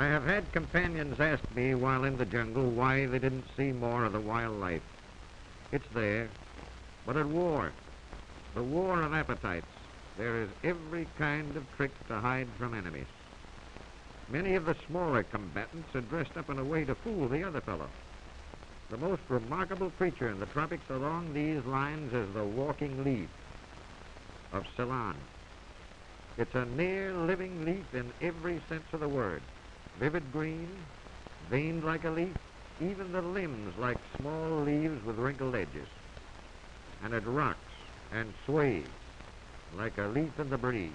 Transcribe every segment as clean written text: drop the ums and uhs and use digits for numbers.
I have had companions ask me while in the jungle why they didn't see more of the wildlife. It's there, but at war, the war of appetites, there is every kind of trick to hide from enemies. Many of the smaller combatants are dressed up in a way to fool the other fellow. The most remarkable creature in the tropics along these lines is the walking leaf of Ceylon. It's a near living leaf in every sense of the word. Vivid green, veined like a leaf, even the limbs like small leaves with wrinkled edges. And it rocks and sways like a leaf in the breeze.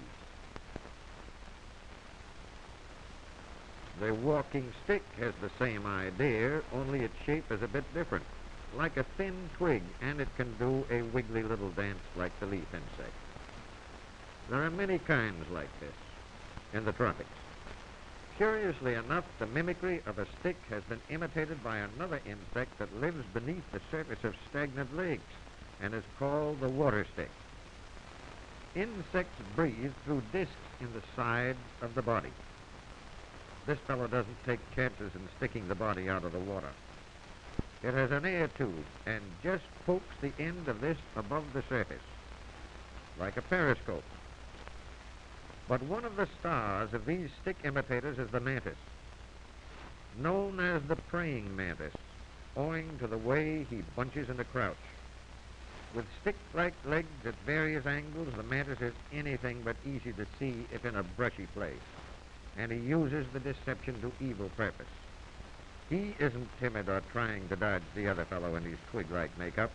The walking stick has the same idea, only its shape is a bit different, like a thin twig, and it can do a wiggly little dance like the leaf insect. There are many kinds like this in the tropics. Curiously enough, the mimicry of a stick has been imitated by another insect that lives beneath the surface of stagnant lakes and is called the water stick. Insects breathe through discs in the side of the body. This fellow doesn't take chances in sticking the body out of the water. It has an air tube and just pokes the end of this above the surface, like a periscope. But one of the stars of these stick imitators is the mantis, known as the praying mantis, owing to the way he bunches in a crouch. With stick-like legs at various angles, the mantis is anything but easy to see if in a brushy place, and he uses the deception to evil purpose. He isn't timid or trying to dodge the other fellow in his twig-like makeup.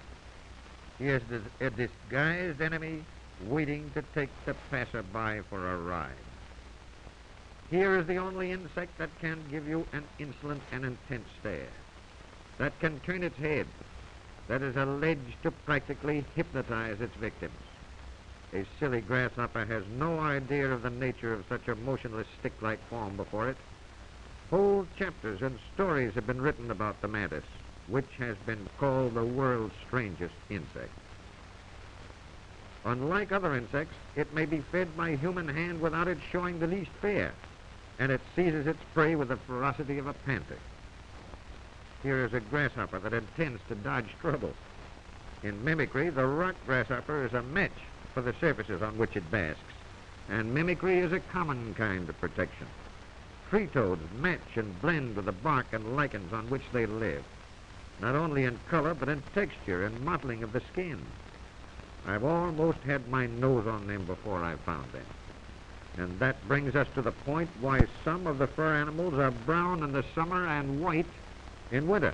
He is a disguised enemy waiting to take the passerby for a ride. Here is the only insect that can give you an insolent and intense stare, that can turn its head, that is alleged to practically hypnotize its victims. A silly grasshopper has no idea of the nature of such a motionless stick-like form before it. Whole chapters and stories have been written about the mantis, which has been called the world's strangest insect. Unlike other insects, it may be fed by human hand without it showing the least fear, and it seizes its prey with the ferocity of a panther. Here is a grasshopper that intends to dodge trouble. In mimicry, the rock grasshopper is a match for the surfaces on which it basks, and mimicry is a common kind of protection. Tree toads match and blend with the bark and lichens on which they live, not only in color but in texture and mottling of the skin. I've almost had my nose on them before I found them. And that brings us to the point why some of the fur animals are brown in the summer and white in winter.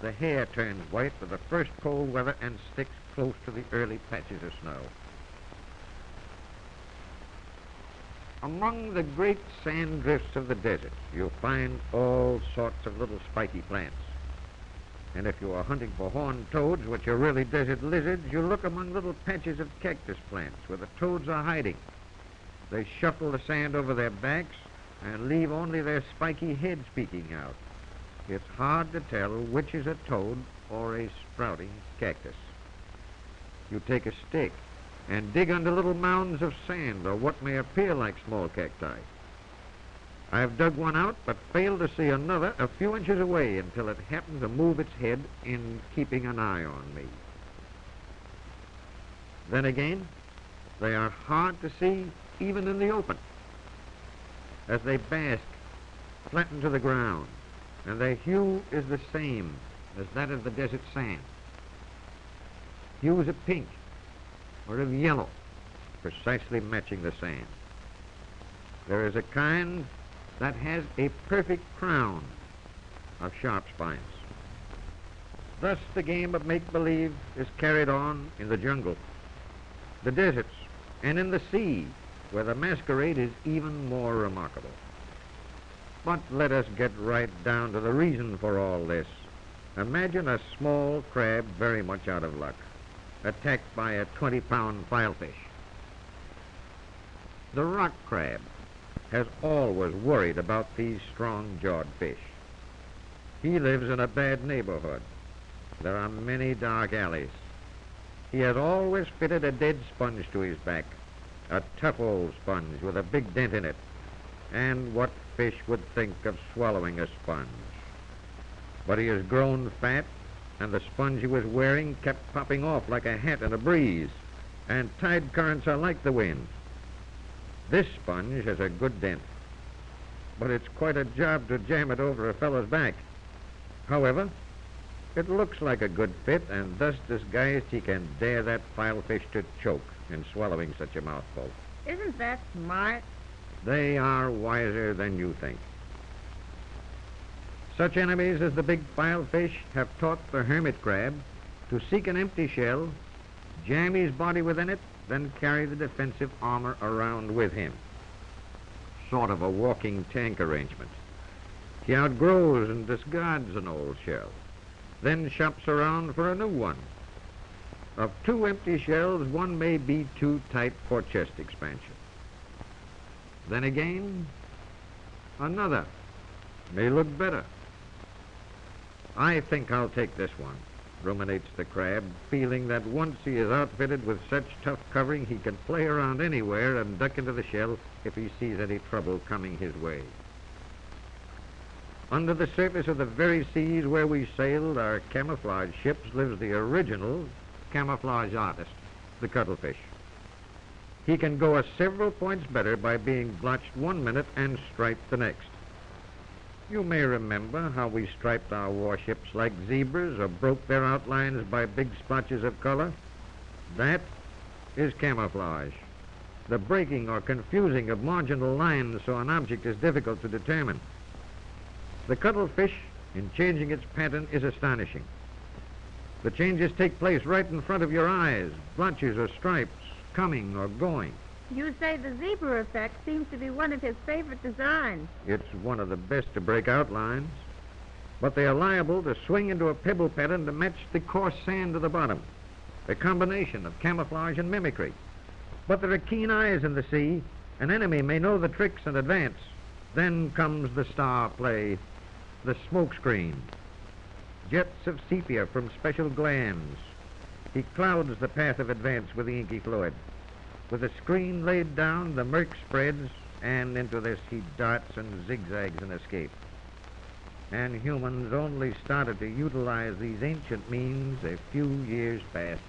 The hair turns white with the first cold weather and sticks close to the early patches of snow. Among the great sand drifts of the desert, you'll find all sorts of little spiky plants. And if you are hunting for horned toads, which are really desert lizards, you look among little patches of cactus plants where the toads are hiding. They shuffle the sand over their backs and leave only their spiky heads peeking out. It's hard to tell which is a toad or a sprouting cactus. You take a stick and dig under little mounds of sand or what may appear like small cacti. I've dug one out, but failed to see another a few inches away until it happened to move its head in keeping an eye on me. Then again, they are hard to see even in the open, as they bask, flattened to the ground, and their hue is the same as that of the desert sand. Hues of pink or of yellow, precisely matching the sand. There is a kind that has a perfect crown of sharp spines. Thus the game of make-believe is carried on in the jungle, the deserts, and in the sea, where the masquerade is even more remarkable. But let us get right down to the reason for all this. Imagine a small crab very much out of luck, attacked by a 20-pound filefish. The rock crab has always worried about these strong-jawed fish. He lives in a bad neighborhood. There are many dark alleys. He has always fitted a dead sponge to his back, a tough old sponge with a big dent in it. And what fish would think of swallowing a sponge. But he has grown fat, and the sponge he was wearing kept popping off like a hat in a breeze, and tide currents are like the wind. This sponge has a good dent, but it's quite a job to jam it over a fellow's back. However, it looks like a good fit, and thus disguised he can dare that filefish to choke in swallowing such a mouthful. Isn't that smart? They are wiser than you think. Such enemies as the big filefish have taught the hermit crab to seek an empty shell, jam his body within it, then carry the defensive armor around with him. Sort of a walking tank arrangement. He outgrows and discards an old shell, then shops around for a new one. Of two empty shells, one may be too tight for chest expansion. Then again, another may look better. I think I'll take this one, ruminates the crab, feeling that once he is outfitted with such tough covering, he can play around anywhere and duck into the shell if he sees any trouble coming his way. Under the surface of the very seas where we sailed our camouflage ships lives the original camouflage artist, the cuttlefish. He can go a several points better by being blotched one minute and striped the next. You may remember how we striped our warships like zebras or broke their outlines by big splotches of color. That is camouflage, the breaking or confusing of marginal lines so an object is difficult to determine. The cuttlefish, in changing its pattern, is astonishing. The changes take place right in front of your eyes, blotches or stripes, coming or going. You say the zebra effect seems to be one of his favorite designs. It's one of the best to break outlines, but they are liable to swing into a pebble pattern to match the coarse sand of the bottom, a combination of camouflage and mimicry. But there are keen eyes in the sea. An enemy may know the tricks in advance. Then comes the star play, the smoke screen. Jets of sepia from special glands. He clouds the path of advance with the inky fluid. With the screen laid down, the murk spreads, and into this he darts and zigzags in escape. And humans only started to utilize these ancient means a few years past.